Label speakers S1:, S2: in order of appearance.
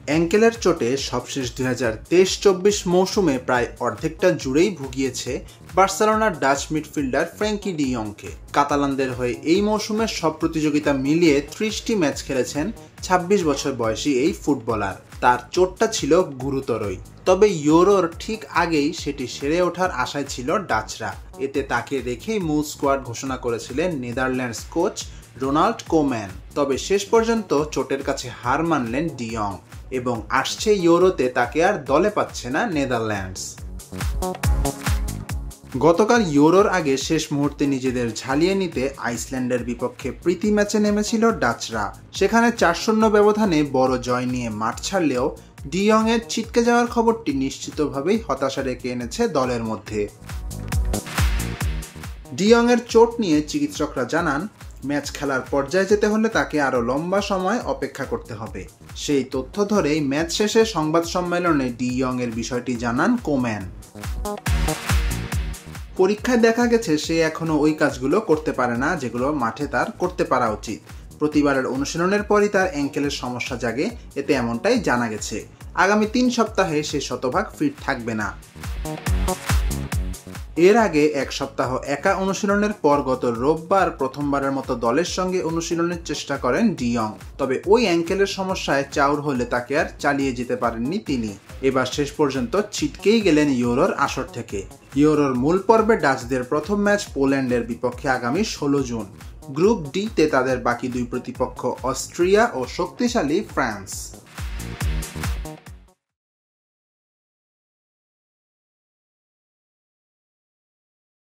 S1: অ্যাঙ্কেলের চোটে সবশেষ 2023-24 মৌসুমে প্রায় অর্ধেকটা জুড়েই ভুগিয়েছে বার্সেলোনার ডাচ মিডফিল্ডার ফ্র্যাঙ্কি ডি ইয়ংকে। কাতালানদের হয়ে এই মৌসুমে সব প্রতিযোগিতা মিলিয়ে 30টি ম্যাচ খেলেছেন 26 বছর বয়সী এই ফুটবলার। তার চোটটা ছিল গুরুতরই, তবে ইউরোর ঠিক আগেই সেটি সেরে ওঠার আশায় ছিল ডাচরা। এতে তাকে রেখেই মূল স্কোয়াড ঘোষণা করেছিলেন নেদারল্যান্ডস কোচ রোনাল্ড কোম্যান। তবে শেষ পর্যন্ত চোটের কাছে হার মানলেন ডি ইয়ং এবং আসছে ইউরোতে তাকে আর দলে পাচ্ছে না নেদারল্যান্ডস। গতকাল ইউরোর আগে শেষ মুহূর্তে নিজেদের ঝালিয়ে নিতে আইসল্যান্ডের বিপক্ষে প্রীতি ম্যাচে নেমেছিল ডাচরা। সেখানে 4-0 ব্যবধানে বড় জয় নিয়ে মাঠ ছাড়লেও ডি ইয়ং এর ছিটকে যাওয়ার খবরটি নিশ্চিতভাবেই হতাশা রেখে এনেছে দলের মধ্যে। ডি ইয়ং এর চোট নিয়ে চিকিৎসকরা জানান, ম্যাচ খেলার পর্যায়ে যেতে হলে তাকে আরও লম্বা সময় অপেক্ষা করতে হবে। সেই তথ্য ধরেই ম্যাচ শেষে সংবাদ সম্মেলনে ডি ইয়ং এর বিষয়টি জানান কোম্যান। পরীক্ষায় দেখা গেছে সে এখনও ওই কাজগুলো করতে পারে না যেগুলো মাঠে তার করতে পারা উচিত। প্রতিবারের অনুশীলনের পরই তার অ্যাঙ্কেলের সমস্যা জাগে, এতে এমনটাই জানা গেছে। আগামী 3 সপ্তাহে সে শতভাগ ফিট থাকবে না। এর আগে 1 সপ্তাহ একা অনুশীলনের পর গত রোববার প্রথমবারের মতো দলের সঙ্গে অনুশীলনের চেষ্টা করেন ডি ইয়ং। তবে ওই অ্যাঙ্কেলের সমস্যায় চাউর হলে তাকে আর চালিয়ে যেতে পারেননি তিনি। এবার শেষ পর্যন্ত ছিটকেই গেলেন ইউরোর আসর থেকে। ইউরোর মূল পর্বে ডাচদের প্রথম ম্যাচ পোল্যান্ডের বিপক্ষে আগামী 16 জুন। গ্রুপ ডিতে তাদের বাকি 2 প্রতিপক্ষ অস্ট্রিয়া ও শক্তিশালী ফ্রান্স।